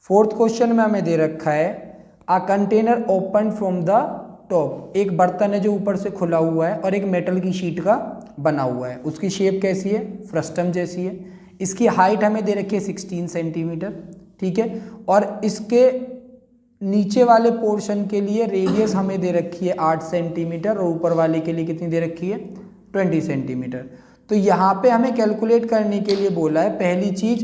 Fourth question में हमें दे रखा है a container open from the top, एक बर्तन है जो ऊपर से खुला हुआ है और एक मेटल की शीट का बना हुआ है। उसकी शेप कैसी है? फ्रस्टम जैसी है। इसकी हाइट हमें दे रखी है 16 सेंटीमीटर, ठीक है। और इसके नीचे वाले पोर्शन के लिए रेडियस हमें दे रखी है 8 सेंटीमीटर और ऊपर वाले के लिए कितनी दे रखी है? 20 सेंटीमीटर। तो यहाँ पे हमें कैलकुलेट करने के लिए बोला है पहली चीज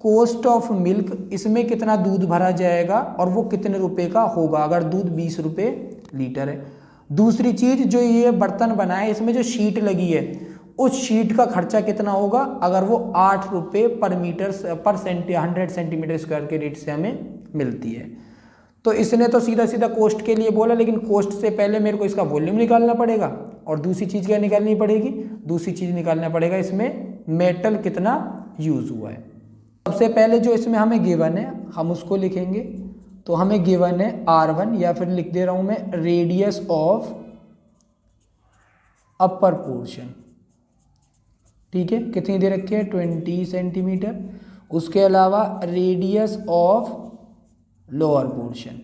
कॉस्ट ऑफ मिल्क, इसमें कितना दूध भरा जाएगा और वो कितने रुपए का होगा अगर दूध 20 रुपये लीटर है। दूसरी चीज जो ये बर्तन बना है इसमें जो शीट लगी है उस शीट का खर्चा कितना होगा अगर वो 8 रुपये पर मीटर पर 100 सेंटीमीटर स्क्वायर के रेट से हमें मिलती है। तो इसने तो सीधा सीधा कॉस्ट के लिए बोला, लेकिन कॉस्ट से पहले मेरे को इसका वॉल्यूम निकालना पड़ेगा और दूसरी चीज़ क्या निकालनी पड़ेगी? दूसरी चीज़ निकालना पड़ेगा इसमें मेटल कितना यूज़ हुआ है। सबसे पहले जो इसमें हमें गिवन है हम उसको लिखेंगे। तो हमें गिवन है R1 या फिर लिख दे रहा हूँ मैं रेडियस ऑफ अपर पोर्शन, ठीक है, कितनी दे रखी है? 20 सेंटीमीटर। उसके अलावा रेडियस ऑफ लोअर पोर्शन,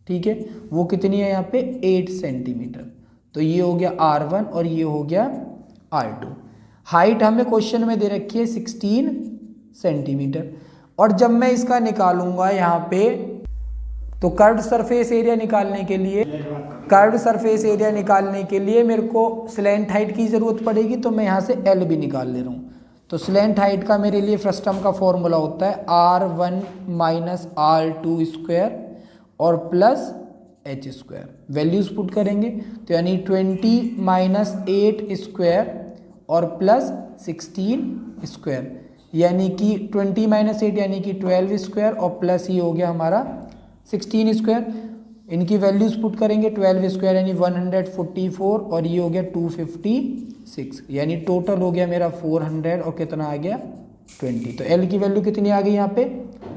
ठीक है, वो कितनी है यहाँ पे? 8 सेंटीमीटर। तो ये हो गया R1 और ये हो गया R2। हाइट हमें क्वेश्चन में दे रखी है 16 सेंटीमीटर। और जब मैं इसका निकालूंगा यहाँ पे तो कर्व्ड सरफेस एरिया निकालने के लिए मेरे को स्लैंट हाइट की ज़रूरत पड़ेगी, तो मैं यहाँ से L भी निकाल ले रहा हूँ। तो स्लैंट हाइट का मेरे लिए फ्रस्टम का फॉर्मूला होता है R1 माइनस R2 स्क्वायर और plus H square. Values put करेंगे तो यानी 20 माइनस 8 स्क्वायर और प्लस 16 स्क्वायर, यानी कि 20 माइनस 8 यानी कि 12 स्क्वायर और प्लस ही हो गया हमारा 16 स्क्वायर। इनकी वैल्यूज पुट करेंगे 12 स्क्वायर यानी 144 और ये हो गया 256, यानी टोटल हो गया मेरा 400 और कितना आ गया? 20। तो L की वैल्यू कितनी आ गई यहाँ पे?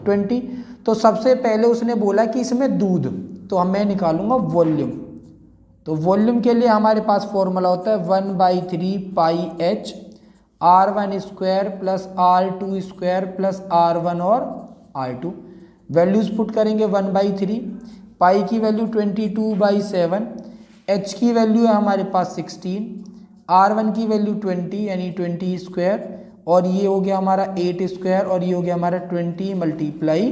20। तो सबसे पहले उसने बोला कि इसमें दूध, तो मैं निकालूंगा वॉल्यूम। तो वॉल्यूम के लिए हमारे पास फॉर्मूला होता है 1/3 पाई H R1 square plus R2 square plus R1 और R2। वैल्यूज पुट करेंगे 1/3, पाई की वैल्यू 22/7, H की वैल्यू है हमारे पास 16, R1 की वैल्यू 20 यानी 20 स्क्वायर और ये हो गया हमारा 8 स्क्वायर और ये हो गया हमारा 20 मल्टीप्लाई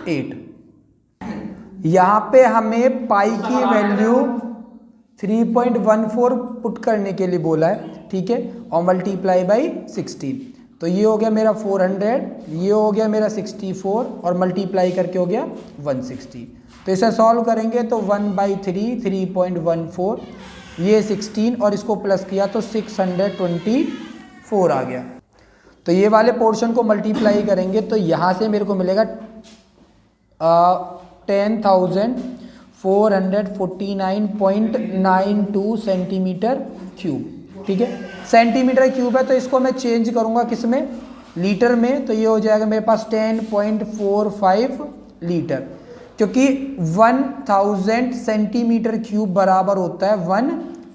8। यहाँ पे हमें पाई की वैल्यू 3.14 पुट करने के लिए बोला है, ठीक है, और मल्टीप्लाई बाई 16। तो ये हो गया मेरा 400, ये हो गया मेरा 64 और मल्टीप्लाई करके हो गया 160। तो इसे सॉल्व करेंगे तो 1/3 3.14, ये 16 और इसको प्लस किया तो 624 आ गया। तो ये वाले पोर्शन को मल्टीप्लाई करेंगे तो यहाँ से मेरे को मिलेगा 10,449.92 सेंटीमीटर क्यूब, ठीक है। सेंटीमीटर क्यूब है तो इसको मैं चेंज करूँगा किस में? लीटर में। तो ये हो जाएगा मेरे पास 10.45 लीटर, क्योंकि 1000 सेंटीमीटर क्यूब बराबर होता है 1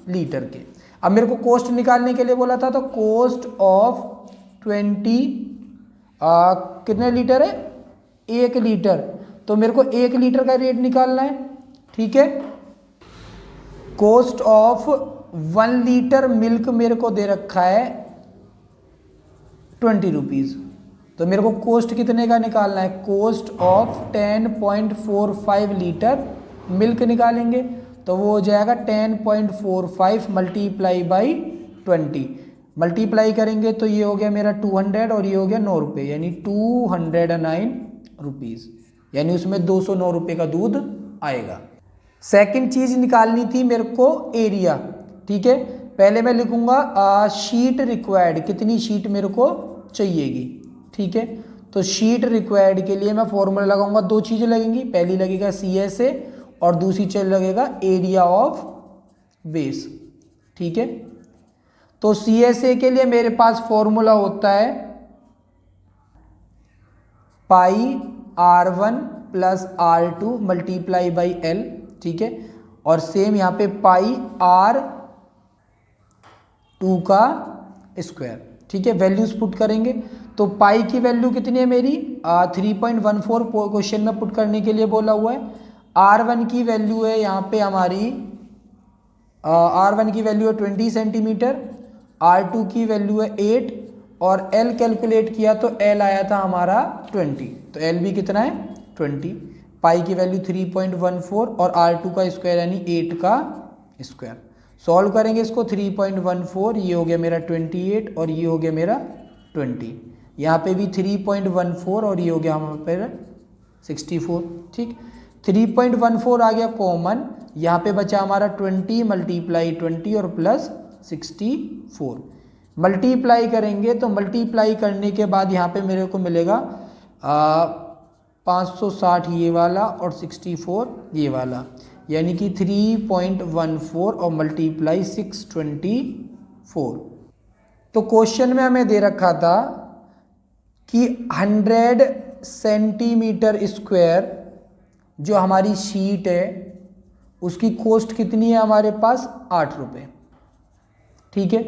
लीटर के। अब मेरे को कॉस्ट निकालने के लिए बोला था, तो कॉस्ट ऑफ 20 कितने लीटर है? 1 लीटर। तो मेरे को 1 लीटर का रेट निकालना है, ठीक है। कॉस्ट ऑफ 1 लीटर मिल्क मेरे को दे रखा है 20 रुपीज़। तो मेरे को कॉस्ट कितने का निकालना है? कॉस्ट ऑफ 10.45 लीटर मिल्क निकालेंगे तो वो हो जाएगा 10.45 मल्टीप्लाई बाई 20। मल्टीप्लाई करेंगे तो ये हो गया मेरा 200 और ये हो गया 9 रुपये, यानी 209 रुपीज़, यानी उसमें 209 रुपये का दूध आएगा। सेकंड चीज़ निकालनी थी मेरे को एरिया, ठीक है। पहले मैं लिखूंगा शीट रिक्वायर्ड, कितनी शीट मेरे को चाहिएगी, ठीक है। तो शीट रिक्वायर्ड के लिए मैं फॉर्मूला लगाऊंगा, 2 चीज़ें लगेंगी, पहली लगेगा CSA और दूसरी चीज लगेगा एरिया ऑफ बेस, ठीक है। तो CSA के लिए मेरे पास फॉर्मूला होता है पाई R1 plus R2 multiply by L, ठीक है। और सेम यहाँ पे पाई R2 का स्क्वायर, ठीक है। वैल्यूज पुट करेंगे तो पाई की वैल्यू कितनी है मेरी 3.14 क्वेश्चन में पुट करने के लिए बोला हुआ है। R1 की वैल्यू है यहाँ पे हमारी R1 की वैल्यू है 20 सेंटीमीटर, R2 की वैल्यू है 8 और L कैलकुलेट किया तो L आया था हमारा 20। तो L भी कितना है 20। पाई की वैल्यू 3.14 और R2 का स्क्वायर यानी 8 का स्क्वायर। सॉल्व करेंगे इसको 3.14, ये हो गया मेरा 28 और ये हो गया मेरा 20। यहाँ पे भी 3.14 और ये हो गया हमारे पे 64। ठीक, 3.14 आ गया कॉमन, यहाँ पे बचा हमारा 20 मल्टीप्लाई 20 और प्लस 64। मल्टीप्लाई करेंगे तो मल्टीप्लाई करने के बाद यहाँ पे मेरे को मिलेगा 560 ये वाला और 64 ये वाला, यानी कि 3.14 और मल्टीप्लाई 624। तो क्वेश्चन में हमें दे रखा था कि 100 सेंटीमीटर स्क्वायर जो हमारी शीट है उसकी कॉस्ट कितनी है हमारे पास 8 रुपये। ठीक है,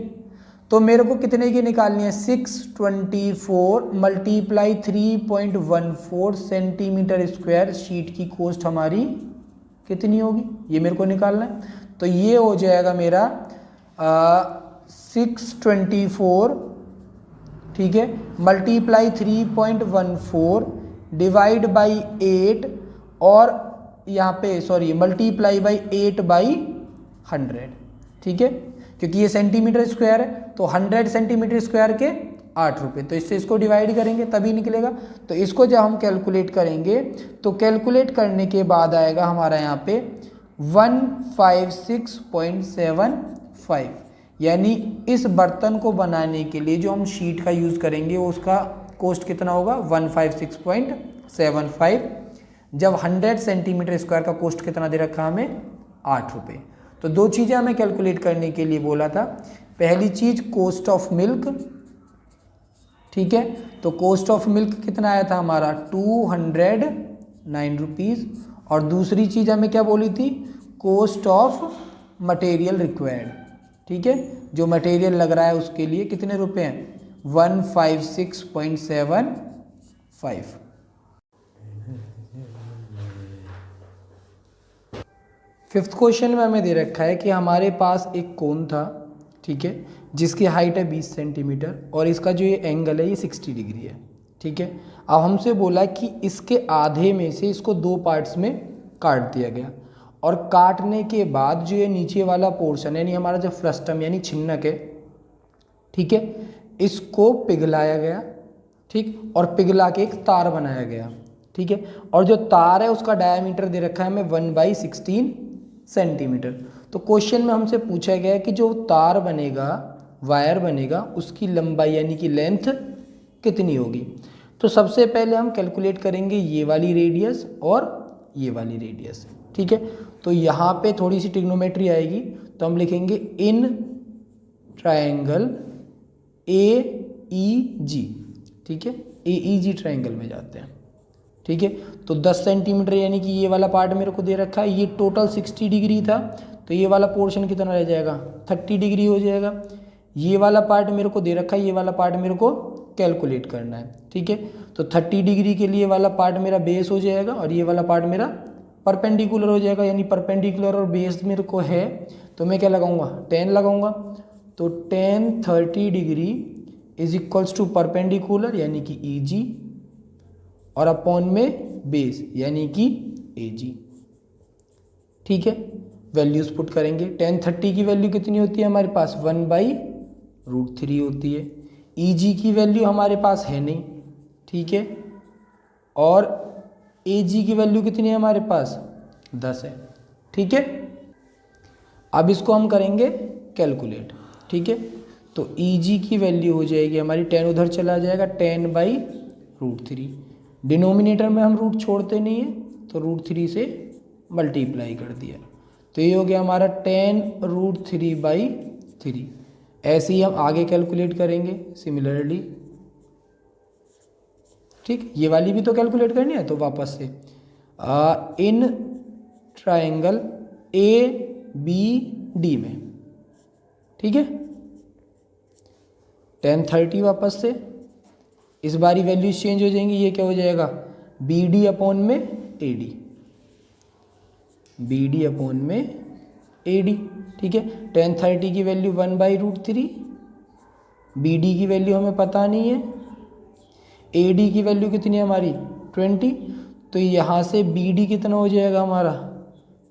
तो मेरे को कितने की निकालनी है 624 मल्टीप्लाई 3.14 सेंटीमीटर स्क्वायर शीट की कॉस्ट हमारी कितनी होगी ये मेरे को निकालना है। तो ये हो जाएगा मेरा 624, ठीक है, मल्टीप्लाई 3.14 डिवाइड बाई 8 और यहाँ पे सॉरी मल्टीप्लाई बाई 8/100। ठीक है, क्योंकि ये सेंटीमीटर स्क्वायर है तो 100 सेंटीमीटर स्क्वायर के 8 रुपये, तो इससे इसको डिवाइड करेंगे तभी निकलेगा। तो इसको जब हम कैलकुलेट करेंगे तो कैलकुलेट करने के बाद आएगा हमारा यहाँ पे 156.75, यानी इस बर्तन को बनाने के लिए जो हम शीट का यूज़ करेंगे उसका कॉस्ट कितना होगा 156.75, जब 100 सेंटीमीटर स्क्वायर का कॉस्ट कितना दे रखा हमें 8 रुपये। तो दो चीज़ें हमें कैलकुलेट करने के लिए बोला था। पहली चीज़ कॉस्ट ऑफ मिल्क, ठीक है, तो कॉस्ट ऑफ मिल्क कितना आया था हमारा 209 रुपीज़, और दूसरी चीज़ हमें क्या बोली थी कॉस्ट ऑफ मटेरियल रिक्वायर्ड। ठीक है, जो मटेरियल लग रहा है उसके लिए कितने रुपए हैं 156.75। फिफ्थ क्वेश्चन में हमें दे रखा है कि हमारे पास एक कोन था, ठीक है, जिसकी हाइट है 20 सेंटीमीटर और इसका जो ये एंगल है ये 60 डिग्री है। ठीक है, अब हमसे बोला कि इसके आधे में से इसको दो पार्ट्स में काट दिया गया और काटने के बाद जो ये नीचे वाला पोर्शन यानी हमारा जो फ्रस्टम यानी छिन्नक है, ठीक है, इसको पिघलाया गया, ठीक, और पिघला के एक तार बनाया गया। ठीक है, और जो तार है उसका डायमीटर दे रखा है हमें 1/16 सेंटीमीटर। तो क्वेश्चन में हमसे पूछा गया है कि जो तार बनेगा वायर बनेगा उसकी लंबाई यानी कि लेंथ कितनी होगी। तो सबसे पहले हम कैलकुलेट करेंगे ये वाली रेडियस और ये वाली रेडियस। ठीक है, तो यहाँ पे थोड़ी सी ट्रिग्नोमेट्री आएगी, तो हम लिखेंगे इन ट्रायंगल AEG। ठीक है, AEG ट्रायंगल में जाते हैं। ठीक है, तो 10 सेंटीमीटर यानी कि ये वाला पार्ट मेरे को दे रखा है, ये टोटल 60 डिग्री था, तो ये वाला पोर्शन कितना रह जाएगा 30 डिग्री हो जाएगा। ये वाला पार्ट मेरे को दे रखा है, ये वाला पार्ट मेरे को कैलकुलेट करना है। ठीक है, तो 30 डिग्री के लिए वाला पार्ट मेरा बेस हो जाएगा और ये वाला पार्ट मेरा परपेंडिकुलर हो जाएगा, यानी परपेंडिकुलर और बेस मेरे को है तो मैं क्या लगाऊंगा 10 लगाऊंगा। तो 10 30 degree is equals to perpendicular यानी कि EG और अपॉन में बेस यानी कि AG। ठीक है, वैल्यूज पुट करेंगे। 10 30 की वैल्यू कितनी होती है हमारे पास 1/√3 होती है। EG की वैल्यू हमारे पास है नहीं, ठीक है, और AG की वैल्यू कितनी है हमारे पास 10 है। ठीक है, अब इसको हम करेंगे कैलकुलेट। ठीक है, तो EG की वैल्यू हो जाएगी हमारी 10 उधर चला जाएगा 10/√3। डिनोमिनेटर में हम रूट छोड़ते नहीं है तो √3 से मल्टीप्लाई कर दिया, तो ये हो गया हमारा 10√3/3। ऐसे ही हम आगे कैलकुलेट करेंगे सिमिलरली। ठीक, ये वाली भी तो कैलकुलेट करनी है, तो वापस से इन ट्रायंगल ABD में, ठीक है, 10 30 वापस से इस बारी वैल्यूज चेंज हो जाएंगी, ये क्या हो जाएगा बी डी अपॉन में A D, B D upon में ए डी। ठीक है, tan 30 की वैल्यू 1/√3, बी डी की वैल्यू हमें पता नहीं है, ए डी की वैल्यू कितनी है हमारी 20, तो यहाँ से बी डी कितना हो जाएगा हमारा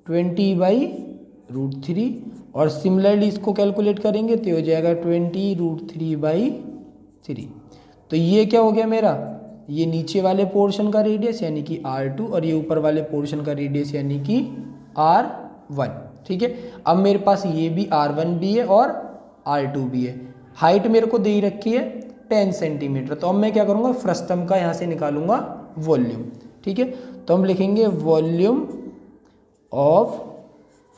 20/√3, और सिमिलरली इसको कैलकुलेट करेंगे तो हो जाएगा 20√3/3। तो ये क्या हो गया मेरा, ये नीचे वाले पोर्शन का रेडियस यानी कि R2 और ये ऊपर वाले पोर्शन का रेडियस यानी कि R1। ठीक है, अब मेरे पास ये भी R1 भी है और R2 भी है। हाइट मेरे को दे ही रखी है 10 सेंटीमीटर, तो अब मैं क्या करूँगा फ्रस्टम का यहाँ से निकालूंगा वॉल्यूम। ठीक है, तो हम लिखेंगे वॉल्यूम ऑफ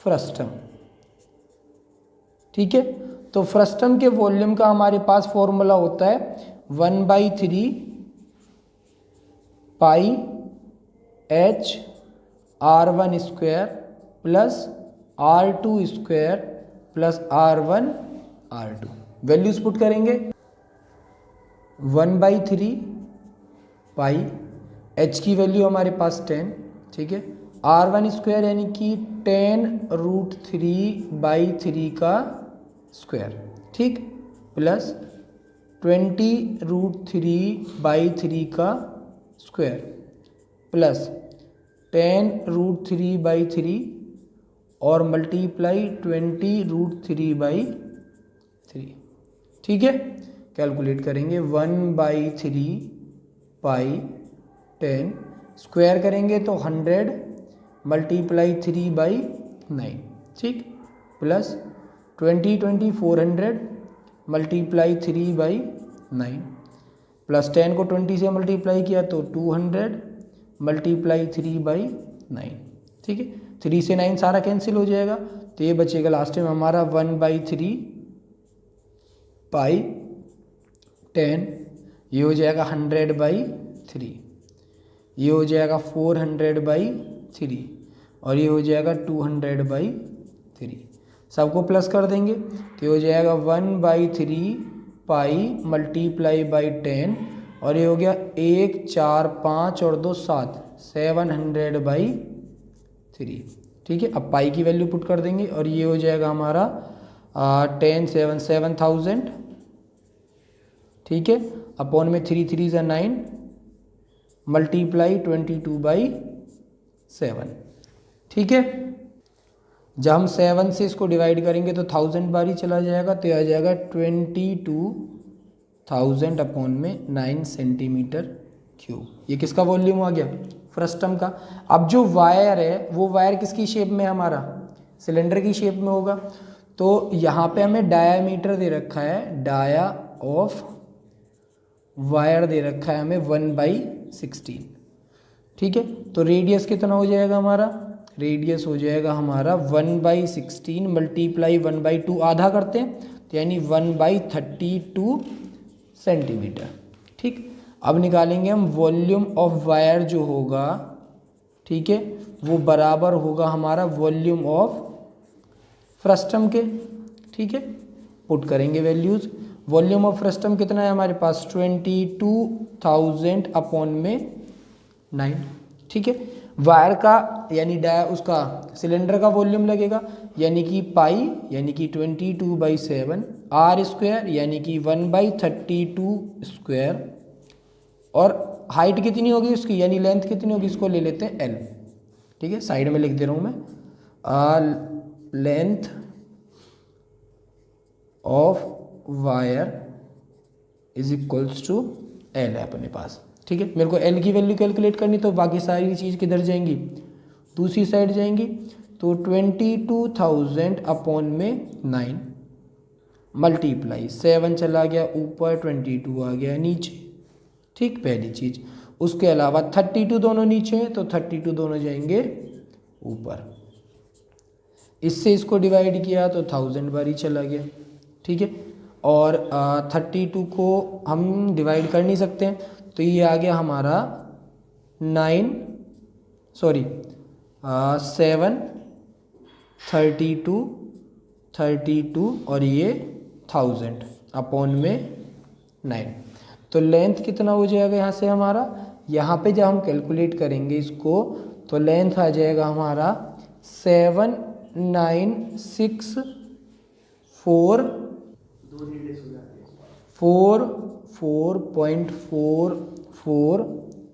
फ्रस्टम। ठीक है, तो फ्रस्टम के वॉल्यूम का हमारे पास फॉर्मूला होता है 1/3 पाई H R1 square plus R2 square plus R1 R2। Values put करेंगे 1/3 पाई, H की वैल्यू हमारे पास 10। ठीक है, R1 स्क्वायर यानी कि 10√3/3 का स्क्वायर, ठीक, प्लस 20√3/3 का स्क्वायर प्लस 10√3/3 और मल्टीप्लाई 20√3/3। ठीक है, कैलकुलेट करेंगे 1/3 पाई 10 स्क्वायर करेंगे तो 100 मल्टीप्लाई 3/9। ठीक, प्लस 400 मल्टीप्लाई 3/9 प्लस 10 को 20 से मल्टीप्लाई किया तो 200 मल्टीप्लाई 3/9। ठीक है, 3 से 9 सारा कैंसिल हो जाएगा, तो ये बचेगा लास्ट में हमारा 1/3 पाई 10, ये हो जाएगा 100/3, ये हो जाएगा 400/3 और ये हो जाएगा 200/3। सबको प्लस कर देंगे तो ये हो जाएगा 1/3 पाई मल्टीप्लाई बाई 10 और ये हो गया 1 4 5 और 2 7 700/3। ठीक है, अब पाई की वैल्यू पुट कर देंगे और ये हो जाएगा हमारा 10 7 7000। ठीक है, अपॉन में 3 3 = 9 मल्टीप्लाई 22/7। ठीक है, जब हम 7 से इसको डिवाइड करेंगे तो 1000 बार ही चला जाएगा, तो आ जाएगा 22,000 अपॉन में 9 सेंटीमीटर क्यूब। ये किसका वॉल्यूम आ गया फ्रस्टम का। अब जो वायर है वो वायर किसकी शेप में हमारा सिलेंडर की शेप में होगा, तो यहाँ पे हमें डायामीटर दे रखा है, डाया ऑफ वायर दे रखा है हमें 1/16। ठीक है, तो रेडियस कितना हो जाएगा हमारा, रेडियस हो जाएगा हमारा 1/16 मल्टीप्लाई 1/2 आधा करते हैं तो यानी 1/32 सेंटीमीटर। ठीक, अब निकालेंगे हम वॉल्यूम ऑफ वायर जो होगा, ठीक है, वो बराबर होगा हमारा वॉल्यूम ऑफ फ्रस्टम के। ठीक है, पुट करेंगे वैल्यूज। वॉल्यूम ऑफ फ्रस्टम कितना है हमारे पास 22,000 अपॉन में 9। ठीक है, वायर का यानी उसका सिलेंडर का वॉल्यूम लगेगा यानी कि पाई यानी कि 22/7 आर स्क्वायर यानी कि 1/32 स्क्वायर और हाइट कितनी होगी उसकी यानी लेंथ कितनी होगी, इसको ले लेते हैं एल। ठीक है, साइड में लिख दे रहा हूँ मैं, length of wire is equals to L है अपने पास। ठीक है, मेरे को एल की वैल्यू कैलकुलेट करनी तो बाकी सारी चीज़ किधर जाएंगी, दूसरी साइड जाएंगी, तो 22,000 अपॉन में 9 मल्टीप्लाई 7 चला गया ऊपर 22 आ गया नीचे। ठीक, पहली चीज़। उसके अलावा 32 दोनों नीचे हैं तो 32 दोनों जाएंगे ऊपर। इससे इसको डिवाइड किया तो 1000 बार ही चला गया। ठीक है, और 32 को हम डिवाइड कर नहीं सकते हैं तो ये आ गया हमारा 7 32 और ये 1000 अपॉन में 9। तो लेंथ कितना हो जाएगा यहाँ से हमारा, यहाँ पे जब हम कैलकुलेट करेंगे इसको तो लेंथ आ जाएगा हमारा 4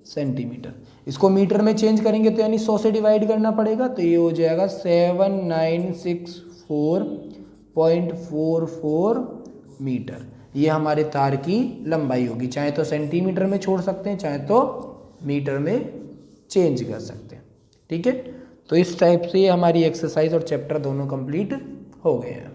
सेंटीमीटर। इसको मीटर में चेंज करेंगे तो यानी 100 से डिवाइड करना पड़ेगा, तो ये हो जाएगा 7964.44 मीटर। ये हमारे तार की लंबाई होगी। चाहे तो सेंटीमीटर में छोड़ सकते हैं, चाहे तो मीटर में चेंज कर सकते हैं। ठीक है, तो इस टाइप से ये हमारी एक्सरसाइज और चैप्टर दोनों कंप्लीट हो गए हैं।